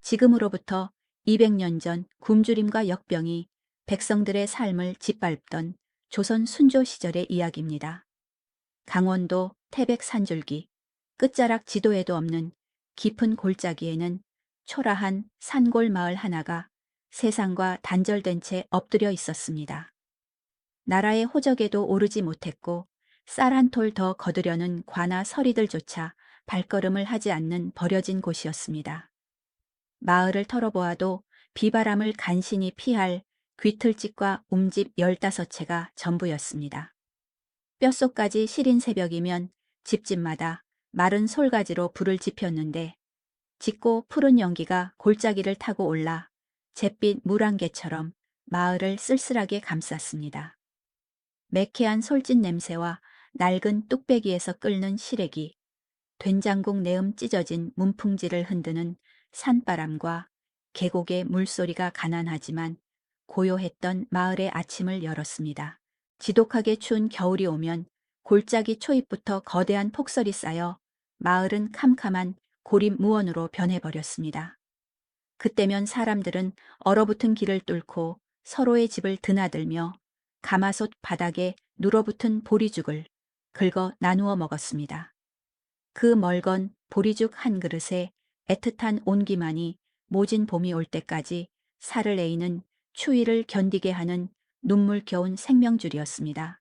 지금으로부터 200년 전 굶주림과 역병이 백성들의 삶을 짓밟던 조선 순조 시절의 이야기입니다. 강원도 태백 산줄기, 끝자락 지도에도 없는 깊은 골짜기에는 초라한 산골 마을 하나가 세상과 단절된 채 엎드려 있었습니다. 나라의 호적에도 오르지 못했고 쌀 한 톨 더 거두려는 관아 서리들조차 발걸음을 하지 않는 버려진 곳이었습니다. 마을을 털어보아도 비바람을 간신히 피할 귀틀집과 움집 15채가 전부였습니다. 뼛속까지 시린 새벽이면 집집마다 마른 솔가지로 불을 지폈는데 짙고 푸른 연기가 골짜기를 타고 올라 잿빛 물안개처럼 마을을 쓸쓸하게 감쌌습니다. 매캐한 솔짓 냄새와 낡은 뚝배기에서 끓는 시래기, 된장국 내음 찢어진 문풍지를 흔드는 산바람과 계곡의 물소리가 가난하지만 고요했던 마을의 아침을 열었습니다. 지독하게 추운 겨울이 오면 골짜기 초입부터 거대한 폭설이 쌓여 마을은 캄캄한 고립무원으로 변해버렸습니다. 그때면 사람들은 얼어붙은 길을 뚫고 서로의 집을 드나들며 가마솥 바닥에 눌어붙은 보리죽을 긁어 나누어 먹었습니다. 그 멀건 보리죽 한 그릇에 애틋한 온기만이 모진 봄이 올 때까지 살을 에이는 추위를 견디게 하는 눈물겨운 생명줄이었습니다.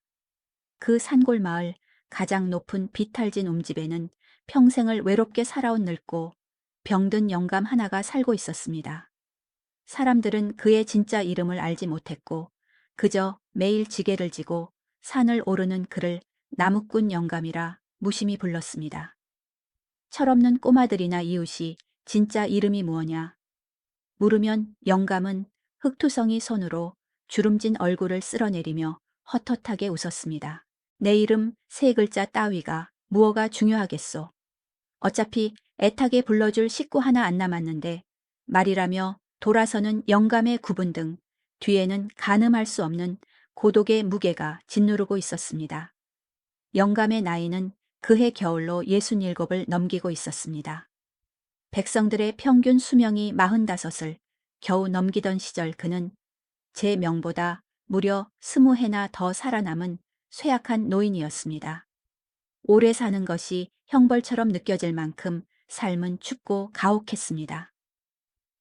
그 산골 마을 가장 높은 비탈진 움집에는 평생을 외롭게 살아온 늙고 병든 영감 하나가 살고 있었습니다. 사람들은 그의 진짜 이름을 알지 못했고 그저 매일 지게를 지고 산을 오르는 그를 나무꾼 영감이라 무심히 불렀습니다. 철없는 꼬마들이나 이웃이 진짜 이름이 무엇냐 물으면 영감은 흙투성이 손으로 주름진 얼굴을 쓸어내리며 헛헛하게 웃었습니다. 내 이름 세 글자 따위가 무엇가 중요하겠소. 어차피 애타게 불러줄 식구 하나 안 남았는데 말이라며 돌아서는 영감의 구분 등 뒤에는 가늠할 수 없는 고독의 무게가 짓누르고 있었습니다. 영감의 나이는 그해 겨울로 67을 넘기고 있었습니다. 백성들의 평균 수명이 45을 겨우 넘기던 시절 그는 제 명보다 무려 20해나 더 살아남은 쇠약한 노인이었습니다. 오래 사는 것이 형벌처럼 느껴질 만큼 삶은 춥고 가혹했습니다.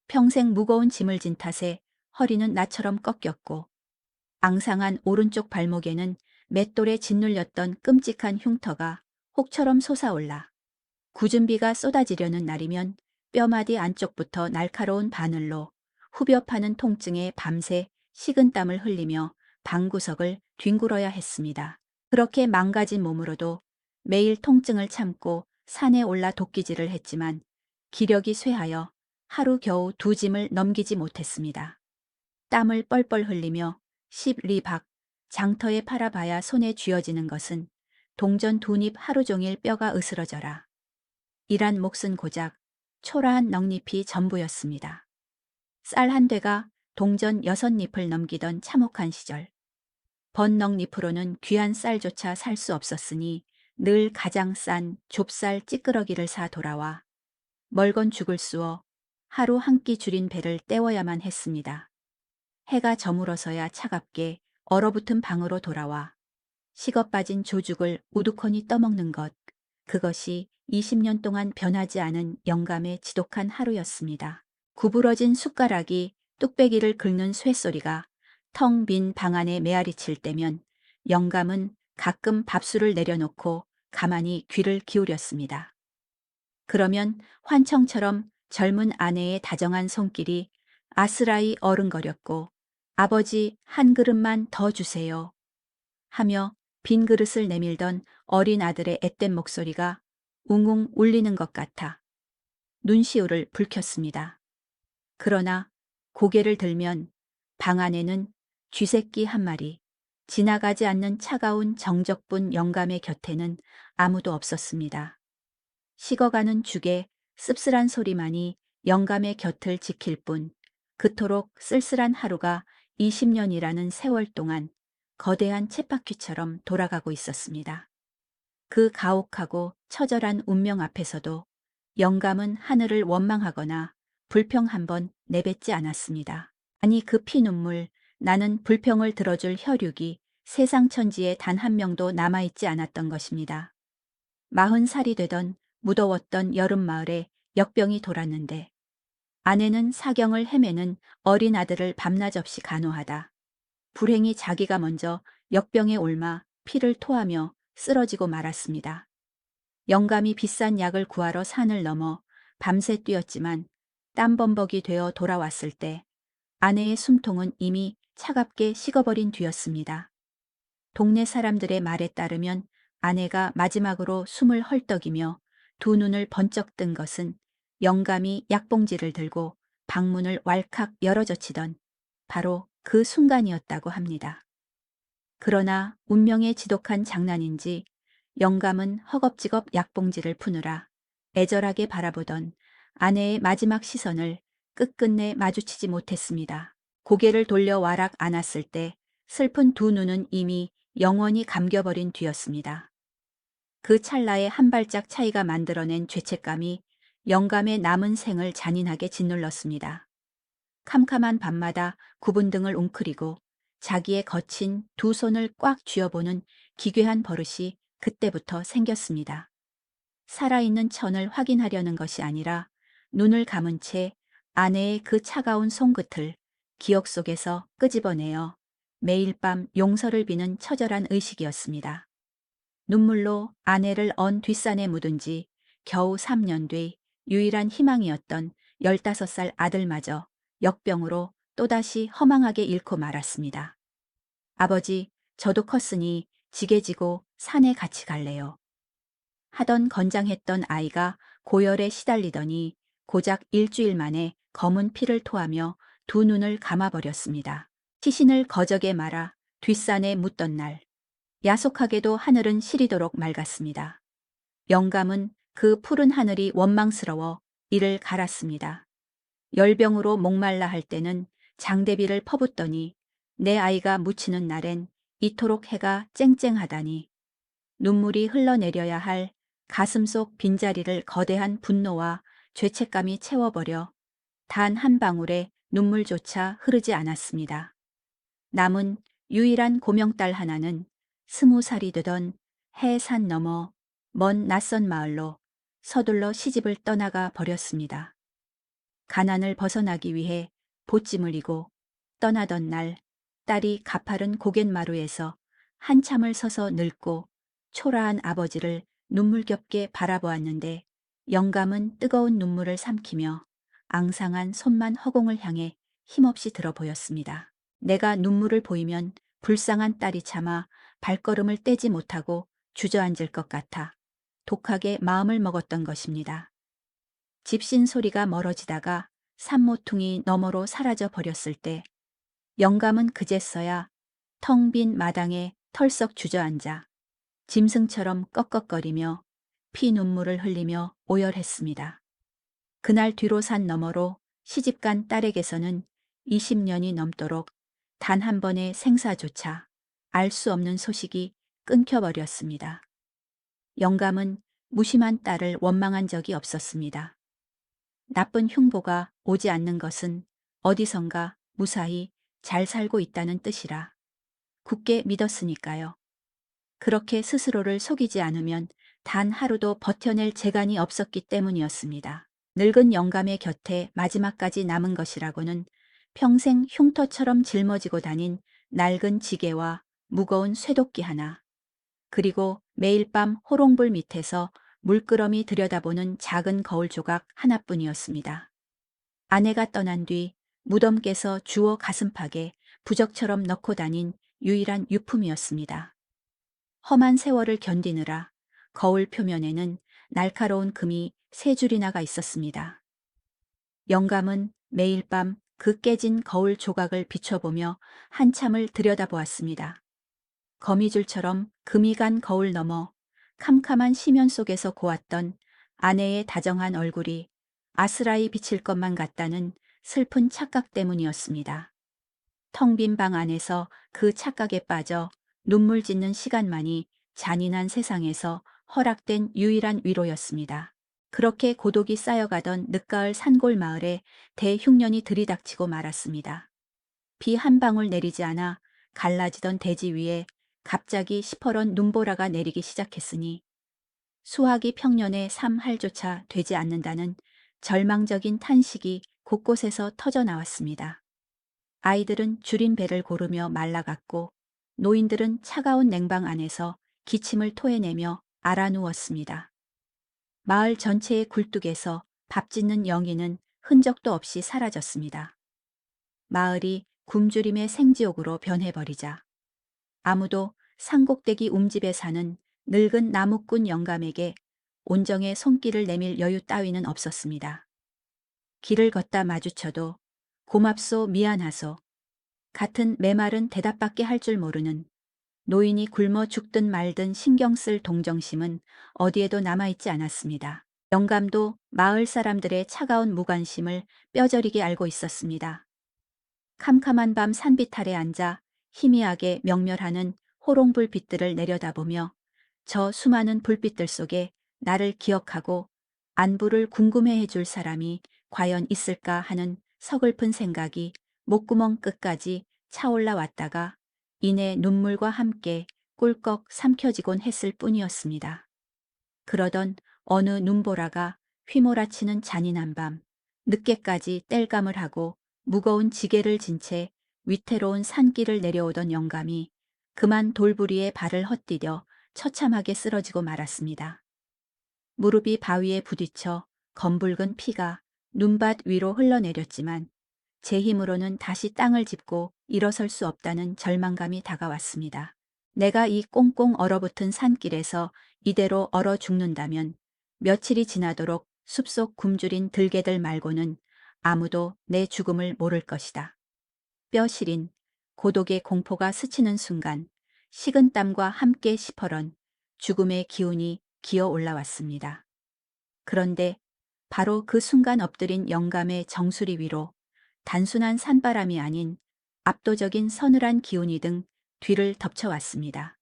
평생 무거운 짐을 진 탓에 허리는 나처럼 꺾였고 앙상한 오른쪽 발목에는 맷돌에 짓눌렸던 끔찍한 흉터가 혹처럼 솟아올라 굳은 비가 쏟아지려는 날이면 뼈마디 안쪽부터 날카로운 바늘로 후벼 파는 통증에 밤새 식은땀을 흘리며 방구석을 뒹굴어야 했습니다. 그렇게 망가진 몸으로도 매일 통증을 참고 산에 올라 도끼질을 했지만 기력이 쇠하여 하루 겨우 2짐을 넘기지 못했습니다. 땀을 뻘뻘 흘리며 10리 밖 장터에 팔아봐야 손에 쥐어지는 것은 동전 2잎 하루 종일 뼈가 으스러져라. 일한 몫은 고작 초라한 넉잎이 전부였습니다. 쌀 한 되가 동전 6잎을 넘기던 참혹한 시절. 번 넉잎으로는 귀한 쌀조차 살 수 없었으니 늘 가장 싼 좁쌀 찌끄러기를 사 돌아와 멀건 죽을 쑤어 하루 한 끼 줄인 배를 때워야만 했습니다. 해가 저물어서야 차갑게 얼어붙은 방으로 돌아와 식어 빠진 조죽을 우두커니 떠먹는 것, 그것이 20년 동안 변하지 않은 영감의 지독한 하루였습니다. 구부러진 숟가락이 뚝배기를 긁는 쇠소리가 텅 빈 방 안에 메아리 칠 때면 영감은 가끔 밥술을 내려놓고 가만히 귀를 기울였습니다. 그러면 환청처럼 젊은 아내의 다정한 손길이 아스라이 어른거렸고 아버지 한 그릇만 더 주세요 하며 빈 그릇을 내밀던 어린 아들의 앳된 목소리가 웅웅 울리는 것 같아 눈시울을 붉혔습니다. 그러나 고개를 들면 방 안에는 쥐새끼 한 마리, 지나가지 않는 차가운 정적분 영감의 곁에는 아무도 없었습니다. 식어가는 죽의 씁쓸한 소리만이 영감의 곁을 지킬 뿐 그토록 쓸쓸한 하루가 20년이라는 세월 동안 거대한 쳇바퀴처럼 돌아가고 있었습니다. 그 가혹하고 처절한 운명 앞에서도 영감은 하늘을 원망하거나 불평 한 번 내뱉지 않았습니다. 아니 그 피눈물, 나는 불평을 들어줄 혈육이 세상 천지에 단 한 명도 남아있지 않았던 것입니다. 40살이 되던 무더웠던 여름마을에 역병이 돌았는데 아내는 사경을 헤매는 어린 아들을 밤낮 없이 간호하다 불행히 자기가 먼저 역병에 옮아 피를 토하며 쓰러지고 말았습니다. 영감이 비싼 약을 구하러 산을 넘어 밤새 뛰었지만 땀범벅이 되어 돌아왔을 때 아내의 숨통은 이미 차갑게 식어버린 뒤였습니다. 동네 사람들의 말에 따르면 아내가 마지막으로 숨을 헐떡이며 두 눈을 번쩍 뜬 것은 영감이 약봉지를 들고 방문을 왈칵 열어젖히던 바로 그 순간이었다고 합니다. 그러나 운명의 지독한 장난인지 영감은 허겁지겁 약봉지를 푸느라 애절하게 바라보던 아내의 마지막 시선을 끝끝내 마주치지 못했습니다. 고개를 돌려 와락 안았을 때 슬픈 두 눈은 이미 영원히 감겨버린 뒤였습니다. 그 찰나의 한 발짝 차이가 만들어낸 죄책감이 영감의 남은 생을 잔인하게 짓눌렀습니다. 캄캄한 밤마다 굽은 등을 웅크리고 자기의 거친 두 손을 꽉 쥐어보는 기괴한 버릇이 그때부터 생겼습니다. 살아있는 천을 확인하려는 것이 아니라 눈을 감은 채 아내의 그 차가운 손끝을 기억 속에서 끄집어내어 매일 밤 용서를 비는 처절한 의식이었습니다. 눈물로 아내를 언 뒷산에 묻은 지 겨우 3년 뒤 유일한 희망이었던 15살 아들마저 역병으로 또다시 허망하게 잃고 말았습니다. 아버지, 저도 컸으니 지게 지고 산에 같이 갈래요. 하던 건장했던 아이가 고열에 시달리더니 고작 일주일 만에 검은 피를 토하며 두 눈을 감아버렸습니다. 시신을 거적에 말아 뒷산에 묻던 날, 야속하게도 하늘은 시리도록 맑았습니다. 영감은 그 푸른 하늘이 원망스러워 이를 갈았습니다. 열병으로 목말라 할 때는 장대비를 퍼붓더니 내 아이가 묻히는 날엔 이토록 해가 쨍쨍하다니 눈물이 흘러내려야 할 가슴속 빈자리를 거대한 분노와 죄책감이 채워버려 단 한 방울의 눈물조차 흐르지 않았습니다. 남은 유일한 고명딸 하나는 20살이 되던 해산 너머 먼 낯선 마을로 서둘러 시집을 떠나가 버렸습니다. 가난을 벗어나기 위해 보찜을 이고 떠나던 날 딸이 가파른 고갯마루에서 한참을 서서 늙고 초라한 아버지를 눈물겹게 바라보았는데 영감은 뜨거운 눈물을 삼키며 앙상한 손만 허공을 향해 힘없이 들어 보였습니다. 내가 눈물을 보이면 불쌍한 딸이 차마 발걸음을 떼지 못하고 주저앉을 것 같아 독하게 마음을 먹었던 것입니다. 집신 소리가 멀어지다가 산모퉁이 너머로 사라져 버렸을 때 영감은 그제서야 텅 빈 마당에 털썩 주저앉아 짐승처럼 꺽꺽거리며 피눈물을 흘리며 오열했습니다. 그날 뒤로 산 너머로 시집간 딸에게서는 20년이 넘도록 단 한 번의 생사조차 알 수 없는 소식이 끊겨버렸습니다. 영감은 무심한 딸을 원망한 적이 없었습니다. 나쁜 흉보가 오지 않는 것은 어디선가 무사히 잘 살고 있다는 뜻이라 굳게 믿었으니까요. 그렇게 스스로를 속이지 않으면 단 하루도 버텨낼 재간이 없었기 때문이었습니다. 늙은 영감의 곁에 마지막까지 남은 것이라고는 평생 흉터처럼 짊어지고 다닌 낡은 지게와 무거운 쇠도끼 하나, 그리고 매일 밤 호롱불 밑에서 물끄러미 들여다보는 작은 거울 조각 하나뿐이었습니다. 아내가 떠난 뒤 무덤께서 주워 가슴팍에 부적처럼 넣고 다닌 유일한 유품이었습니다. 험한 세월을 견디느라 거울 표면에는 날카로운 금이 3줄이나가 있었습니다. 영감은 매일 밤 그 깨진 거울 조각을 비춰보며 한참을 들여다보았습니다. 거미줄처럼 금이 간 거울 너머 캄캄한 시면 속에서 고왔던 아내의 다정한 얼굴이 아스라이 비칠 것만 같다는 슬픈 착각 때문이었습니다. 텅 빈 방 안에서 그 착각에 빠져 눈물 짓는 시간만이 잔인한 세상에서 허락된 유일한 위로였습니다. 그렇게 고독이 쌓여가던 늦가을 산골 마을에 대흉년이 들이닥치고 말았습니다. 비 한 방울 내리지 않아 갈라지던 대지 위에 갑자기 시퍼런 눈보라가 내리기 시작했으니 수확이 평년에 3할조차 되지 않는다는 절망적인 탄식이 곳곳에서 터져 나왔습니다. 아이들은 줄인 배를 고르며 말라갔고 노인들은 차가운 냉방 안에서 기침을 토해내며 알아누웠습니다. 마을 전체의 굴뚝에서 밥 짓는 영희는 흔적도 없이 사라졌습니다. 마을이 굶주림의 생지옥으로 변해버리자 아무도 산꼭대기 움집에 사는 늙은 나무꾼 영감에게 온정의 손길을 내밀 여유 따위는 없었습니다. 길을 걷다 마주쳐도 고맙소 미안하소 같은 메말은 대답밖에 할 줄 모르는 노인이 굶어 죽든 말든 신경 쓸 동정심은 어디에도 남아있지 않았습니다. 영감도 마을 사람들의 차가운 무관심을 뼈저리게 알고 있었습니다. 캄캄한 밤 산빛 아래 앉아 희미하게 명멸하는 호롱불 빛들을 내려다보며 저 수많은 불빛들 속에 나를 기억하고 안부를 궁금해해 줄 사람이 과연 있을까 하는 서글픈 생각이 목구멍 끝까지 차올라 왔다가 이내 눈물과 함께 꿀꺽 삼켜지곤 했을 뿐이었습니다. 그러던 어느 눈보라가 휘몰아치는 잔인한 밤, 늦게까지 땔감을 하고 무거운 지게를 진 채 위태로운 산길을 내려오던 영감이 그만 돌부리에 발을 헛디뎌 처참하게 쓰러지고 말았습니다. 무릎이 바위에 부딪혀 검붉은 피가 눈밭 위로 흘러내렸지만 제 힘으로는 다시 땅을 짚고 일어설 수 없다는 절망감이 다가왔습니다. 내가 이 꽁꽁 얼어붙은 산길에서 이대로 얼어 죽는다면 며칠이 지나도록 숲속 굶주린 들개들 말고는 아무도 내 죽음을 모를 것이다. 뼈 시린 고독의 공포가 스치는 순간 식은 땀과 함께 시퍼런 죽음의 기운이 기어 올라왔습니다. 그런데 바로 그 순간 엎드린 영감의 정수리 위로 단순한 산바람이 아닌 압도적인 서늘한 기운이 등 뒤를 덮쳐왔습니다.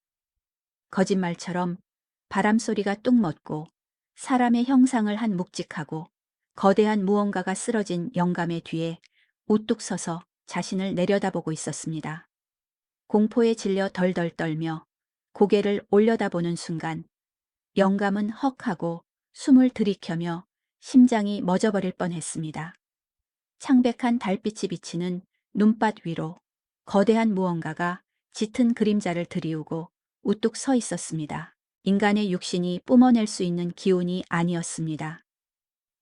거짓말처럼 바람소리가 뚝 멎고 사람의 형상을 한 묵직하고 거대한 무언가가 쓰러진 영감의 뒤에 우뚝 서서 자신을 내려다보고 있었습니다. 공포에 질려 덜덜 떨며 고개를 올려다보는 순간 영감은 헉하고 숨을 들이켜며 심장이 멎어버릴 뻔했습니다. 창백한 달빛이 비치는 눈밭 위로 거대한 무언가가 짙은 그림자를 드리우고 우뚝 서 있었습니다. 인간의 육신이 뿜어낼 수 있는 기운이 아니었습니다.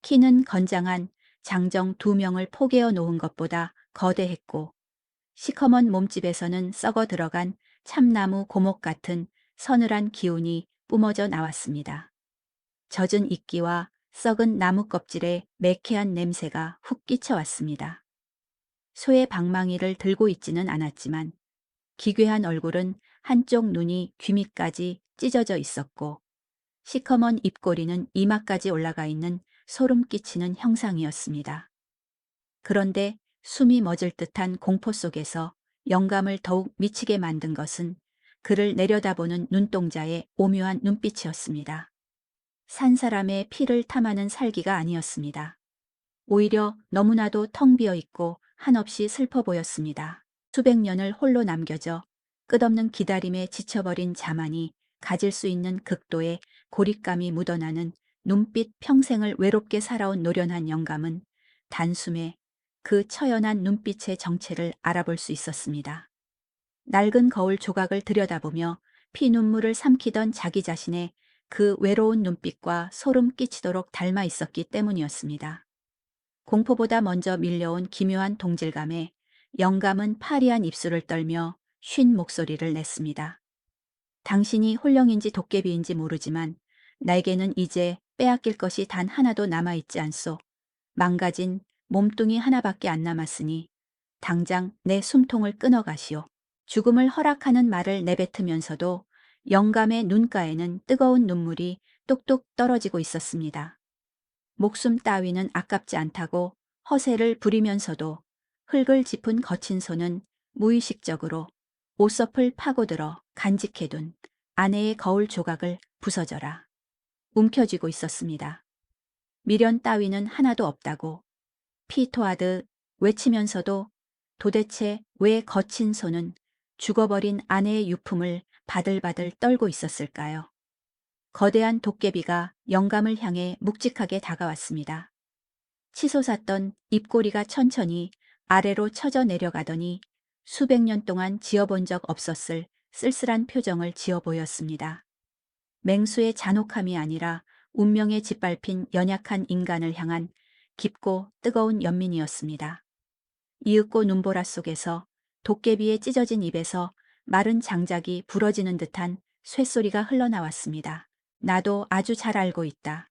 키는 건장한 장정 2명을 포개어 놓은 것보다 거대했고 시커먼 몸집에서는 썩어 들어간 참나무 고목 같은 서늘한 기운이 뿜어져 나왔습니다. 젖은 이끼와 썩은 나무 껍질에 매캐한 냄새가 훅 끼쳐왔습니다. 소의 방망이를 들고 있지는 않았지만 기괴한 얼굴은 한쪽 눈이 귀 밑까지 찢어져 있었고 시커먼 입꼬리는 이마까지 올라가 있는 소름 끼치는 형상이었습니다. 그런데 숨이 멎을 듯한 공포 속에서 영감을 더욱 미치게 만든 것은 그를 내려다보는 눈동자의 오묘한 눈빛이었습니다. 산 사람의 피를 탐하는 살기가 아니었습니다. 오히려 너무나도 텅 비어 있고 한없이 슬퍼 보였습니다. 수백 년을 홀로 남겨져 끝없는 기다림에 지쳐버린 자만이 가질 수 있는 극도의 고립감이 묻어나는 눈빛 평생을 외롭게 살아온 노련한 영감은 단숨에 그 처연한 눈빛의 정체를 알아볼 수 있었습니다. 낡은 거울 조각을 들여다보며 피눈물을 삼키던 자기 자신의 그 외로운 눈빛과 소름 끼치도록 닮아 있었기 때문이었습니다. 공포보다 먼저 밀려온 기묘한 동질감에 영감은 파리한 입술을 떨며 쉰 목소리를 냈습니다. 당신이 홀령인지 도깨비인지 모르지만 나에게는 이제 빼앗길 것이 단 하나도 남아있지 않소. 망가진 몸뚱이 하나밖에 안 남았으니 당장 내 숨통을 끊어가시오. 죽음을 허락하는 말을 내뱉으면서도 영감의 눈가에는 뜨거운 눈물이 뚝뚝 떨어지고 있었습니다. 목숨 따위는 아깝지 않다고 허세를 부리면서도 흙을 짚은 거친 손은 무의식적으로 옷섭을 파고들어 간직해둔 아내의 거울 조각을 부서져라 움켜쥐고 있었습니다. 미련 따위는 하나도 없다고 피토하듯 외치면서도 도대체 왜 거친 손은 죽어버린 아내의 유품을 바들바들 떨고 있었을까요? 거대한 도깨비가 영감을 향해 묵직하게 다가왔습니다. 치솟았던 입꼬리가 천천히 아래로 처져 내려가더니 수백 년 동안 지어본 적 없었을 쓸쓸한 표정을 지어 보였습니다. 맹수의 잔혹함이 아니라 운명에 짓밟힌 연약한 인간을 향한 깊고 뜨거운 연민이었습니다. 이윽고 눈보라 속에서 도깨비의 찢어진 입에서 마른 장작이 부러지는 듯한 쇳소리가 흘러나왔습니다. 나도 아주 잘 알고 있다.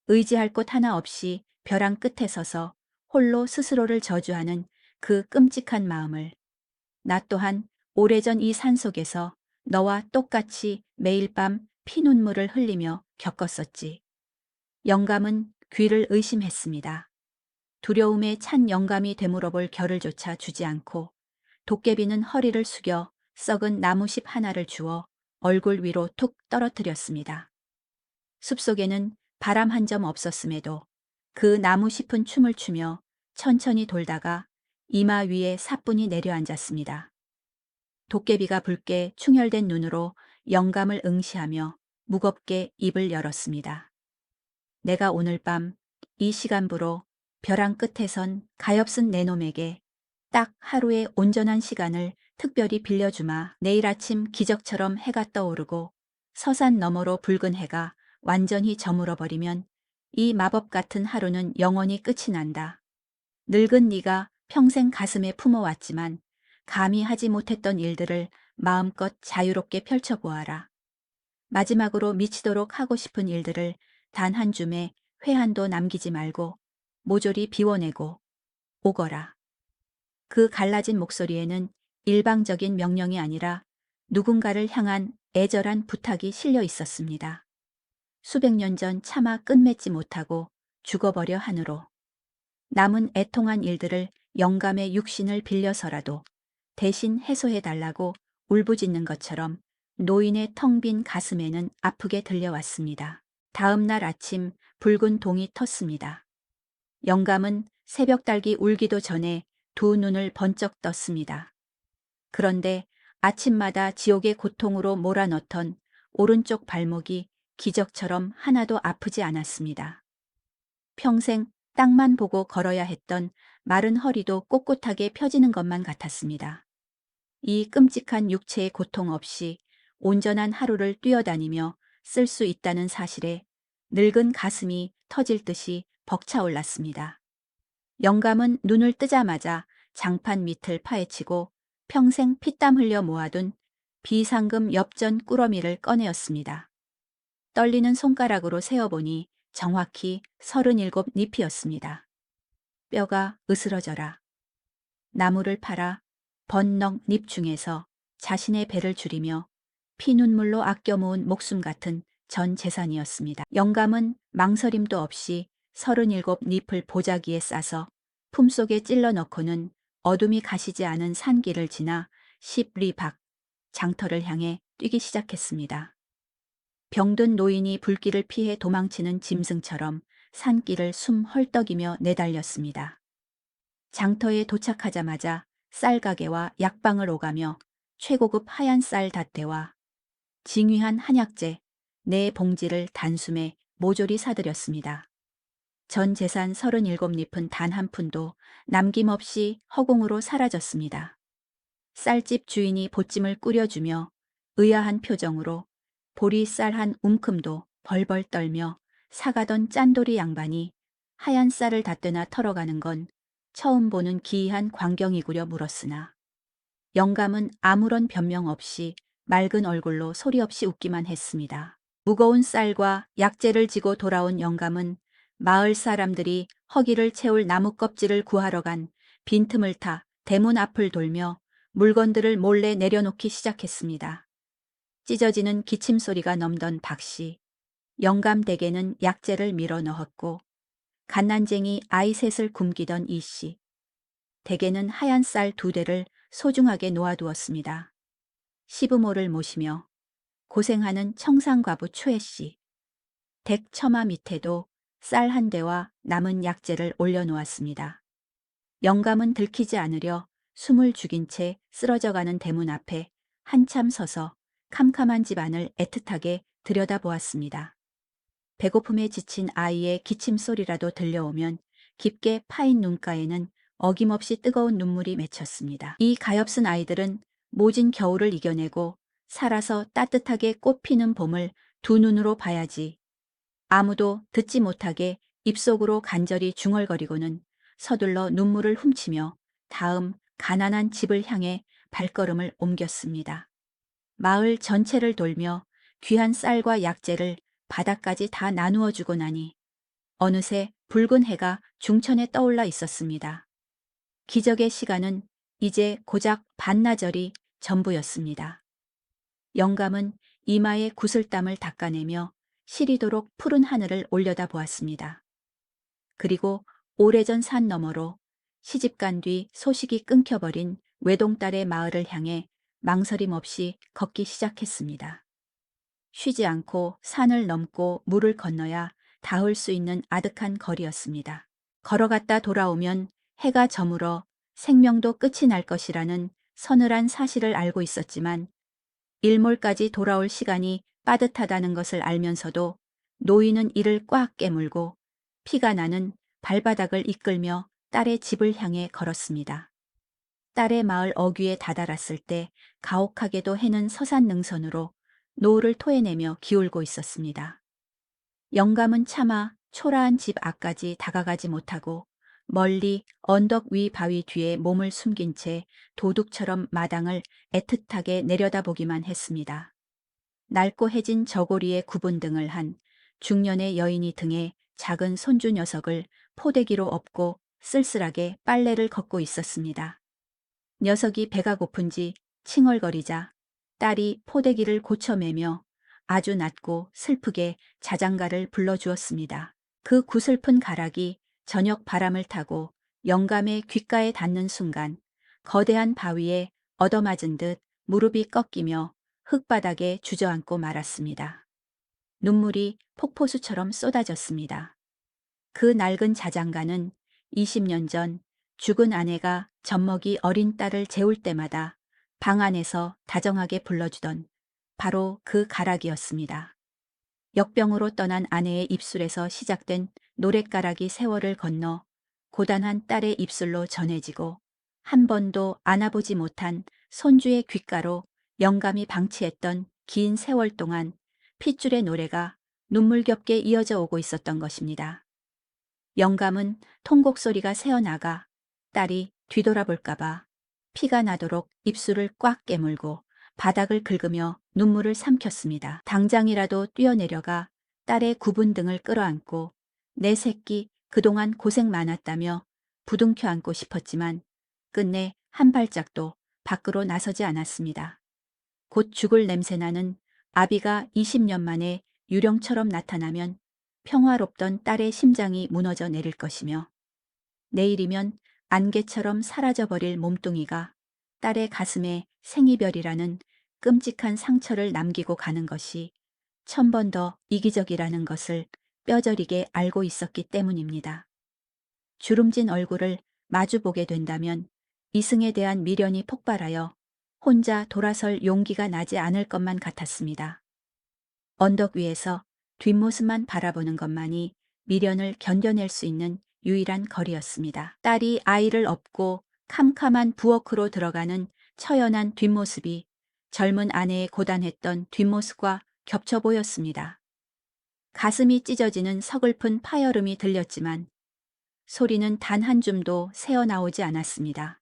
의지할 곳 하나 없이 벼랑 끝에 서서 홀로 스스로를 저주하는 그 끔찍한 마음을. 나 또한 오래전 이 산속에서 너와 똑같이 매일 밤 피눈물을 흘리며 겪었었지. 영감은 귀를 의심했습니다. 두려움에 찬 영감이 되물어볼 겨를조차 주지 않고 도깨비는 허리를 숙여 썩은 나무십 하나를 주워 얼굴 위로 툭 떨어뜨렸습니다. 숲속에는 바람 한 점 없었음에도 그 나무십은 춤을 추며 천천히 돌다가 이마 위에 사뿐히 내려앉았습니다. 도깨비가 붉게 충혈된 눈으로 영감을 응시하며 무겁게 입을 열었습니다. 내가 오늘 밤 이 시간부로 벼랑 끝에 선 가엾은 내 놈에게 딱 하루의 온전한 시간을 특별히 빌려주마. 내일 아침 기적처럼 해가 떠오르고 서산 너머로 붉은 해가 완전히 저물어 버리면 이 마법 같은 하루는 영원히 끝이 난다. 늙은 네가 평생 가슴에 품어왔지만 감히 하지 못했던 일들을 마음껏 자유롭게 펼쳐보아라. 마지막으로 미치도록 하고 싶은 일들을 단 한 줌의 회한도 남기지 말고 모조리 비워내고 오거라. 그 갈라진 목소리에는 일방적인 명령이 아니라 누군가를 향한 애절한 부탁이 실려 있었습니다. 수백 년 전 차마 끝맺지 못하고 죽어버려 하느로. 남은 애통한 일들을 영감의 육신을 빌려서라도 대신 해소해달라고 울부짖는 것처럼 노인의 텅 빈 가슴에는 아프게 들려왔습니다. 다음 날 아침 붉은 동이 텄습니다. 영감은 새벽 달기 울기도 전에 두 눈을 번쩍 떴습니다. 그런데 아침마다 지옥의 고통으로 몰아넣던 오른쪽 발목이 기적처럼 하나도 아프지 않았습니다. 평생 땅만 보고 걸어야 했던 마른 허리도 꼿꼿하게 펴지는 것만 같았습니다. 이 끔찍한 육체의 고통 없이 온전한 하루를 뛰어다니며 쓸 수 있다는 사실에 늙은 가슴이 터질 듯이 벅차올랐습니다. 영감은 눈을 뜨자마자 장판 밑을 파헤치고 평생 피땀 흘려 모아둔 비상금 엽전 꾸러미를 꺼내었습니다. 떨리는 손가락으로 세어보니 정확히 37잎이었습니다. 뼈가 으스러져라. 나무를 팔아 번넉 잎 중에서 자신의 배를 줄이며 피눈물로 아껴 모은 목숨 같은 전 재산이었습니다. 영감은 망설임도 없이 37잎을 보자기에 싸서 품속에 찔러 넣고는 어둠이 가시지 않은 산길을 지나 10리 밖 장터를 향해 뛰기 시작했습니다. 병든 노인이 불길을 피해 도망치는 짐승처럼 산길을 숨 헐떡이며 내달렸습니다. 장터에 도착하자마자 쌀가게와 약방을 오가며 최고급 하얀 쌀 닷대와 징휘한 한약재 네 봉지를 단숨에 모조리 사들였습니다. 전 재산 37잎은 단 한 푼도 남김없이 허공으로 사라졌습니다. 쌀집 주인이 보찜을 꾸려주며 의아한 표정으로 보리쌀 한 움큼도 벌벌 떨며 사가던 짠돌이 양반이 하얀 쌀을 닷대나 털어가는 건 처음 보는 기이한 광경이구려 물었으나 영감은 아무런 변명 없이 맑은 얼굴로 소리 없이 웃기만 했습니다. 무거운 쌀과 약재를 지고 돌아온 영감은 마을 사람들이 허기를 채울 나무 껍질을 구하러 간 빈틈을 타 대문 앞을 돌며 물건들을 몰래 내려놓기 시작했습니다. 찢어지는 기침 소리가 넘던 박씨, 영감 댁에는 약재를 밀어 넣었고 갓난쟁이 아이 셋을 굶기던 이씨, 댁에는 하얀 쌀 2대를 소중하게 놓아두었습니다. 시부모를 모시며 고생하는 청산과부 초애씨, 댁 처마 밑에도 쌀 한 대와 남은 약재를 올려놓았습니다. 영감은 들키지 않으려 숨을 죽인 채 쓰러져가는 대문 앞에 한참 서서 캄캄한 집안을 애틋하게 들여다보았습니다. 배고픔에 지친 아이의 기침 소리라도 들려오면 깊게 파인 눈가에는 어김없이 뜨거운 눈물이 맺혔습니다. 이 가엾은 아이들은 모진 겨울을 이겨내고 살아서 따뜻하게 꽃피는 봄을 두 눈으로 봐야지. 아무도 듣지 못하게 입속으로 간절히 중얼거리고는 서둘러 눈물을 훔치며 다음 가난한 집을 향해 발걸음을 옮겼습니다. 마을 전체를 돌며 귀한 쌀과 약재를 바닥까지 다 나누어 주고 나니 어느새 붉은 해가 중천에 떠올라 있었습니다. 기적의 시간은 이제 고작 반나절이 전부였습니다. 영감은 이마에 구슬땀을 닦아내며 시리도록 푸른 하늘을 올려다 보았습니다. 그리고 오래전 산 너머로 시집간 뒤 소식이 끊겨버린 외동딸의 마을을 향해 망설임 없이 걷기 시작했습니다. 쉬지 않고 산을 넘고 물을 건너야 닿을 수 있는 아득한 거리였습니다. 걸어갔다 돌아오면 해가 저물어 생명도 끝이 날 것이라는 서늘한 사실을 알고 있었지만 일몰까지 돌아올 시간이 빠듯하다는 것을 알면서도 노인은 이를 꽉 깨물고 피가 나는 발바닥을 이끌며 딸의 집을 향해 걸었습니다. 딸의 마을 어귀에 다다랐을 때 가혹하게도 해는 서산 능선으로 노을을 토해내며 기울고 있었습니다. 영감은 차마 초라한 집 앞까지 다가가지 못하고 멀리 언덕 위 바위 뒤에 몸을 숨긴 채 도둑처럼 마당을 애틋하게 내려다보기만 했습니다. 낡고 해진 저고리에 구분 등을 한 중년의 여인이 등에 작은 손주 녀석을 포대기로 업고 쓸쓸하게 빨래를 걷고 있었습니다. 녀석이 배가 고픈지 칭얼거리자 딸이 포대기를 고쳐매며 아주 낮고 슬프게 자장가를 불러주었습니다. 그 구슬픈 가락이 저녁 바람을 타고 영감의 귓가에 닿는 순간 거대한 바위에 얻어맞은 듯 무릎이 꺾이며 흙바닥에 주저앉고 말았습니다. 눈물이 폭포수처럼 쏟아졌습니다. 그 낡은 자장가는 20년 전 죽은 아내가 젖먹이 어린 딸을 재울 때마다 방 안에서 다정하게 불러주던 바로 그 가락이었습니다. 역병으로 떠난 아내의 입술에서 시작된 노랫가락이 세월을 건너 고단한 딸의 입술로 전해지고 한 번도 안아보지 못한 손주의 귓가로 영감이 방치했던 긴 세월 동안 핏줄의 노래가 눈물겹게 이어져 오고 있었던 것입니다. 영감은 통곡 소리가 새어나가 딸이 뒤돌아볼까봐 피가 나도록 입술을 꽉 깨물고 바닥을 긁으며 눈물을 삼켰습니다. 당장이라도 뛰어내려가 딸의 구분 등을 끌어안고 내 새끼 그동안 고생 많았다며 부둥켜 안고 싶었지만 끝내 한 발짝도 밖으로 나서지 않았습니다. 곧 죽을 냄새나는 아비가 20년 만에 유령처럼 나타나면 평화롭던 딸의 심장이 무너져 내릴 것이며 내일이면 안개처럼 사라져버릴 몸뚱이가 딸의 가슴에 생이별이라는 끔찍한 상처를 남기고 가는 것이 1000번 더 이기적이라는 것을 뼈저리게 알고 있었기 때문입니다. 주름진 얼굴을 마주보게 된다면 이승에 대한 미련이 폭발하여 혼자 돌아설 용기가 나지 않을 것만 같았습니다. 언덕 위에서 뒷모습만 바라보는 것만이 미련을 견뎌낼 수 있는 유일한 거리였습니다. 딸이 아이를 업고 캄캄한 부엌으로 들어가는 처연한 뒷모습이 젊은 아내의 고단했던 뒷모습과 겹쳐 보였습니다. 가슴이 찢어지는 서글픈 파열음이 들렸지만 소리는 단 한 줌도 새어나오지 않았습니다.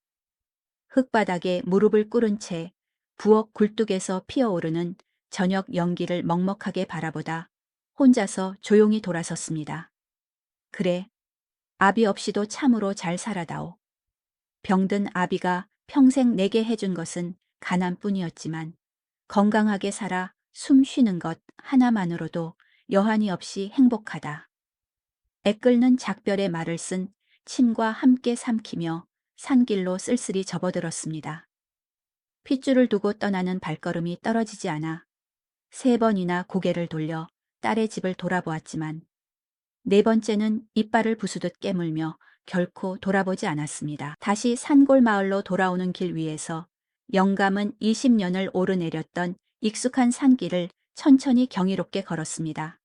흙바닥에 무릎을 꿇은 채 부엌 굴뚝에서 피어오르는 저녁 연기를 먹먹하게 바라보다 혼자서 조용히 돌아섰습니다. 그래, 아비 없이도 참으로 잘 살아다오. 병든 아비가 평생 내게 해준 것은 가난뿐이었지만 건강하게 살아 숨 쉬는 것 하나만으로도 여한이 없이 행복하다. 애끓는 작별의 말을 쓴 침과 함께 삼키며 산길로 쓸쓸히 접어들었습니다. 핏줄을 두고 떠나는 발걸음이 떨어지지 않아 3번이나 고개를 돌려 딸의 집을 돌아보았지만 네 번째는 이빨을 부수듯 깨물며 결코 돌아보지 않았습니다. 다시 산골 마을로 돌아오는 길 위에서 영감은 20년을 오르내렸던 익숙한 산길을 천천히 경이롭게 걸었습니다.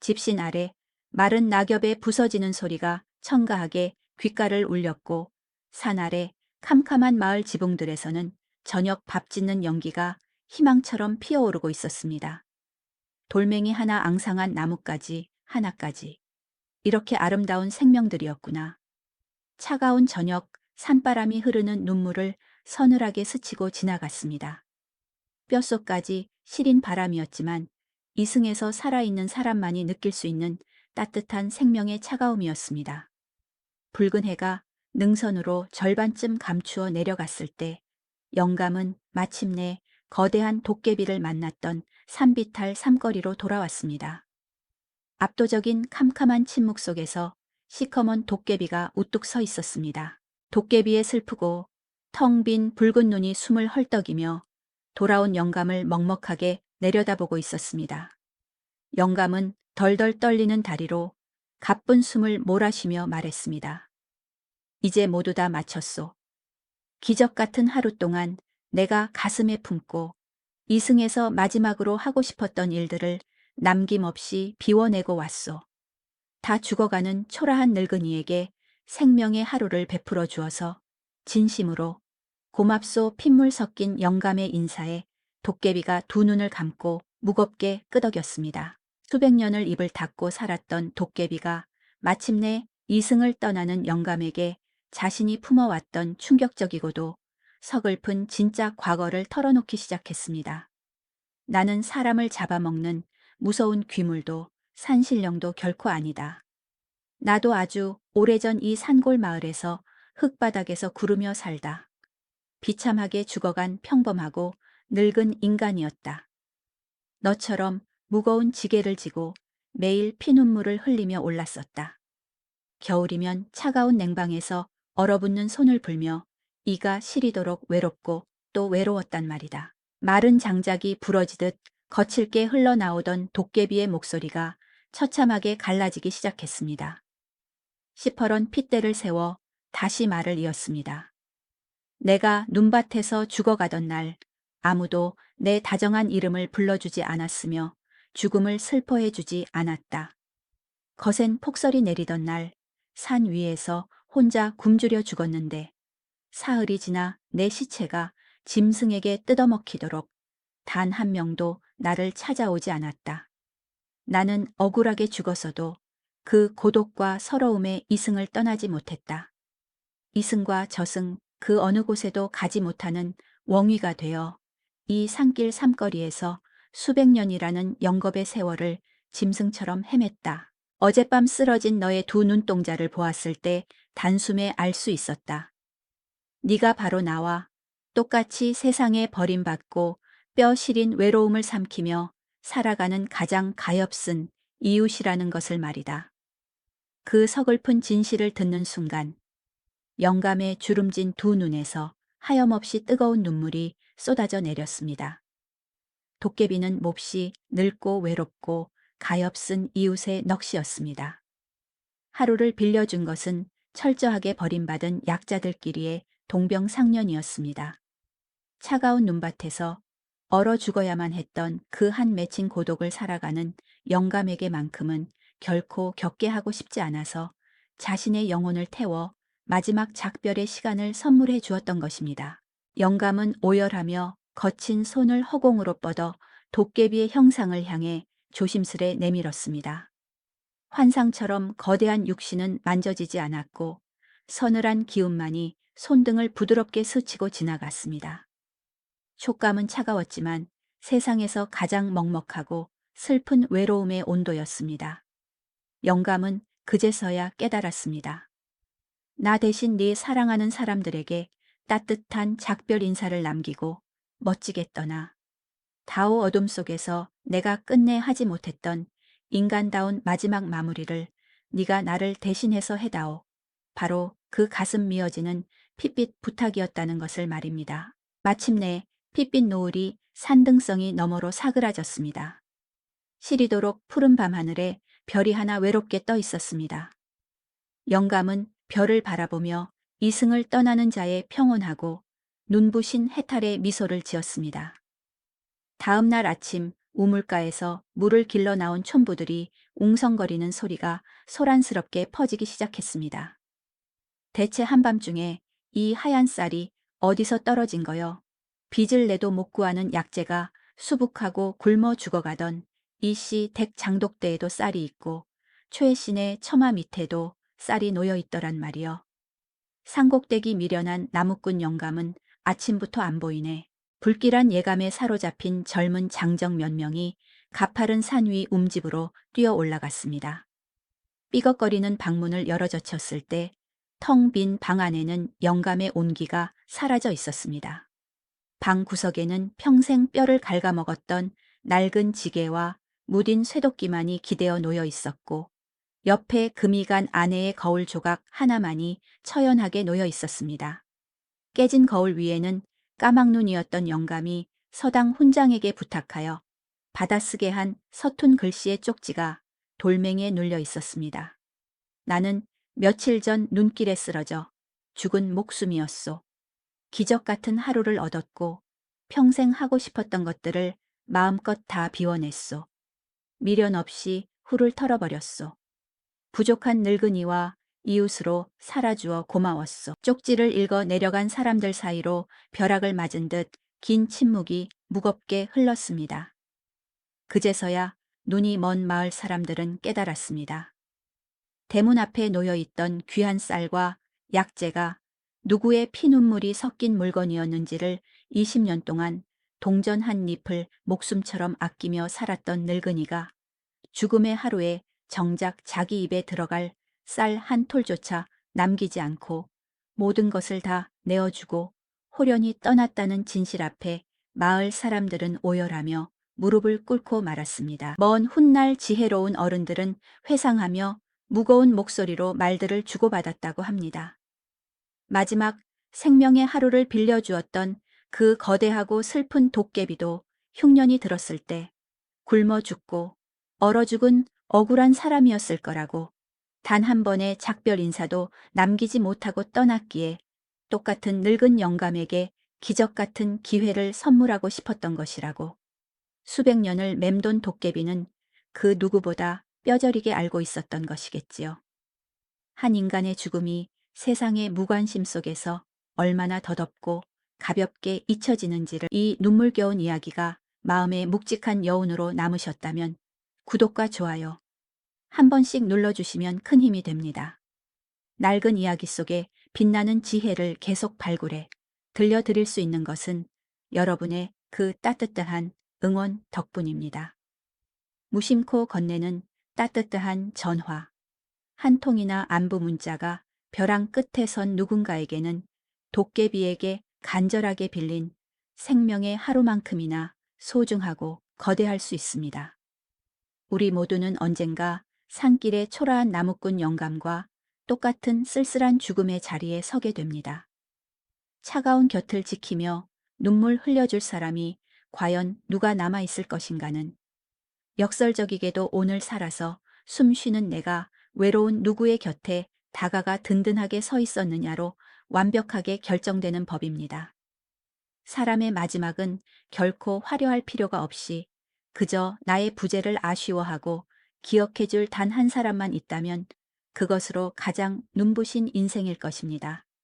집신 아래 마른 낙엽의 부서지는 소리가 청가하게 귓가를 울렸고 산 아래 캄캄한 마을 지붕들에서는 저녁 밥 짓는 연기가 희망처럼 피어오르고 있었습니다. 돌멩이 하나 앙상한 나뭇가지 하나까지 이렇게 아름다운 생명들이었구나. 차가운 저녁 산바람이 흐르는 눈물을 서늘하게 스치고 지나갔습니다. 뼛속까지 시린 바람이었지만 이승에서 살아있는 사람만이 느낄 수 있는 따뜻한 생명의 차가움이었습니다. 붉은 해가 능선으로 절반쯤 감추어 내려갔을 때 영감은 마침내 거대한 도깨비를 만났던 산비탈 삼거리로 돌아왔습니다. 압도적인 캄캄한 침묵 속에서 시커먼 도깨비가 우뚝 서 있었습니다. 도깨비의 슬프고 텅 빈 붉은 눈이 숨을 헐떡이며 돌아온 영감을 먹먹하게 내려다보고 있었습니다. 영감은 덜덜 떨리는 다리로 가쁜 숨을 몰아쉬며 말했습니다. 이제 모두 다 마쳤소. 기적 같은 하루 동안 내가 가슴에 품고 이승에서 마지막으로 하고 싶었던 일들을 남김없이 비워내고 왔소. 다 죽어가는 초라한 늙은이에게 생명의 하루를 베풀어 주어서 진심으로 고맙소. 핏물 섞인 영감의 인사에 도깨비가 두 눈을 감고 무겁게 끄덕였습니다. 수백 년을 입을 닫고 살았던 도깨비가 마침내 이승을 떠나는 영감에게 자신이 품어왔던 충격적이고도 서글픈 진짜 과거를 털어놓기 시작했습니다. 나는 사람을 잡아먹는 무서운 귀물도 산신령도 결코 아니다. 나도 아주 오래전 이 산골 마을에서 흙바닥에서 구르며 살다. 비참하게 죽어간 평범하고 늙은 인간이었다. 너처럼 무거운 지게를 지고 매일 피눈물을 흘리며 올랐었다. 겨울이면 차가운 냉방에서 얼어붙는 손을 불며 이가 시리도록 외롭고 또 외로웠단 말이다. 마른 장작이 부러지듯 거칠게 흘러나오던 도깨비의 목소리가 처참하게 갈라지기 시작했습니다. 시퍼런 핏대를 세워 다시 말을 이었습니다. 내가 눈밭에서 죽어가던 날 아무도 내 다정한 이름을 불러주지 않았으며 죽음을 슬퍼해주지 않았다. 거센 폭설이 내리던 날 산 위에서 혼자 굶주려 죽었는데 사흘이 지나 내 시체가 짐승에게 뜯어먹히도록 단 한 명도 나를 찾아오지 않았다. 나는 억울하게 죽었어도 그 고독과 서러움의 이승을 떠나지 못했다. 이승과 저승 그 어느 곳에도 가지 못하는 웡이가 되어 이 산길 삼거리에서 수백 년이라는 영겁의 세월을 짐승처럼 헤맸다. 어젯밤 쓰러진 너의 두 눈동자를 보았을 때 단숨에 알 수 있었다. 네가 바로 나와 똑같이 세상에 버림받고 뼈 시린 외로움을 삼키며 살아가는 가장 가엾은 이웃이라는 것을 말이다. 그 서글픈 진실을 듣는 순간 영감의 주름진 두 눈에서 하염없이 뜨거운 눈물이 쏟아져 내렸습니다. 도깨비는 몹시 늙고 외롭고 가엾은 이웃의 넋이었습니다. 하루를 빌려준 것은 철저하게 버림받은 약자들끼리의 동병상련이었습니다. 차가운 눈밭에서 얼어 죽어야만 했던 그 한 맺힌 고독을 살아가는 영감에게만큼은 결코 겪게 하고 싶지 않아서 자신의 영혼을 태워 마지막 작별의 시간을 선물해 주었던 것입니다. 영감은 오열하며 거친 손을 허공으로 뻗어 도깨비의 형상을 향해 조심스레 내밀었습니다. 환상처럼 거대한 육신은 만져지지 않았고 서늘한 기운만이 손등을 부드럽게 스치고 지나갔습니다. 촉감은 차가웠지만 세상에서 가장 먹먹하고 슬픈 외로움의 온도였습니다. 영감은 그제서야 깨달았습니다. 나 대신 네 사랑하는 사람들에게 따뜻한 작별 인사를 남기고 멋지게 떠나 다오 어둠 속에서 내가 끝내 하지 못했던 인간다운 마지막 마무리를 네가 나를 대신해서 해다오. 바로 그 가슴 미어지는 핏빛 부탁이었다는 것을 말입니다. 마침내 핏빛 노을이 산등성이 너머로 사그라졌습니다. 시리도록 푸른 밤하늘에 별이 하나 외롭게 떠 있었습니다. 영감은 별을 바라보며 이승을 떠나는 자의 평온하고 눈부신 해탈의 미소를 지었습니다. 다음 날 아침 우물가에서 물을 길러 나온 촌부들이 웅성거리는 소리가 소란스럽게 퍼지기 시작했습니다. 대체 한밤중에 이 하얀 쌀이 어디서 떨어진 거요? 빚을 내도 못 구하는 약재가 수북하고 굶어 죽어가던 이씨 댁 장독대에도 쌀이 있고 최신의 처마 밑에도 쌀이 놓여 있더란 말이요. 산곡대기 미련한 나무꾼 영감은 아침부터 안 보이네. 불길한 예감에 사로잡힌 젊은 장정 몇 명이 가파른 산 위 움집으로 뛰어 올라갔습니다. 삐걱거리는 방문을 열어젖혔을 때 텅 빈 방 안에는 영감의 온기가 사라져 있었습니다. 방 구석에는 평생 뼈를 갉아먹었던 낡은 지게와 무딘 쇠도끼만이 기대어 놓여 있었고 옆에 금이 간 아내의 거울 조각 하나만이 처연하게 놓여 있었습니다. 깨진 거울 위에는 까막눈이었던 영감이 서당 훈장에게 부탁하여 받아쓰게 한 서툰 글씨의 쪽지가 돌멩이에 눌려 있었습니다. 나는 며칠 전 눈길에 쓰러져 죽은 목숨이었소. 기적 같은 하루를 얻었고 평생 하고 싶었던 것들을 마음껏 다 비워냈소. 미련 없이 후를 털어버렸소. 부족한 늙은이와 이웃으로 살아주어 고마웠소. 쪽지를 읽어 내려간 사람들 사이로 벼락을 맞은 듯 긴 침묵이 무겁게 흘렀습니다. 그제서야 눈이 먼 마을 사람들은 깨달았습니다. 대문 앞에 놓여있던 귀한 쌀과 약재가 누구의 피눈물이 섞인 물건이었는지를 20년 동안 동전 한 잎을 목숨처럼 아끼며 살았던 늙은이가 죽음의 하루에 정작 자기 입에 들어갈 쌀 한 톨조차 남기지 않고 모든 것을 다 내어주고 호련히 떠났다는 진실 앞에 마을 사람들은 오열하며 무릎을 꿇고 말았습니다. 먼 훗날 지혜로운 어른들은 회상하며 무거운 목소리로 말들을 주고받았다고 합니다. 마지막 생명의 하루를 빌려주었던 그 거대하고 슬픈 도깨비도 흉년이 들었을 때 굶어 죽고 얼어 죽은 억울한 사람이었을 거라고 단 한 번의 작별 인사도 남기지 못하고 떠났기에 똑같은 늙은 영감에게 기적 같은 기회를 선물하고 싶었던 것이라고. 수백 년을 맴돈 도깨비는 그 누구보다 뼈저리게 알고 있었던 것이겠지요. 한 인간의 죽음이 세상의 무관심 속에서 얼마나 더덥고 가볍게 잊혀지는지를 이 눈물겨운 이야기가 마음에 묵직한 여운으로 남으셨다면 구독과 좋아요 한 번씩 눌러주시면 큰 힘이 됩니다. 낡은 이야기 속에 빛나는 지혜를 계속 발굴해 들려드릴 수 있는 것은 여러분의 그 따뜻한 응원 덕분입니다. 무심코 건네는 따뜻한 전화. 한 통이나 안부 문자가 벼랑 끝에 선 누군가에게는 도깨비에게 간절하게 빌린 생명의 하루만큼이나 소중하고 거대할 수 있습니다. 우리 모두는 언젠가 산길의 초라한 나무꾼 영감과 똑같은 쓸쓸한 죽음의 자리에 서게 됩니다. 차가운 곁을 지키며 눈물 흘려줄 사람이 과연 누가 남아있을 것인가는 역설적이게도 오늘 살아서 숨 쉬는 내가 외로운 누구의 곁에 다가가 든든하게 서 있었느냐로 완벽하게 결정되는 법입니다. 사람의 마지막은 결코 화려할 필요가 없이 그저 나의 부재를 아쉬워하고 기억해줄 단 한 사람만 있다면 그것으로 가장 눈부신 인생일 것입니다.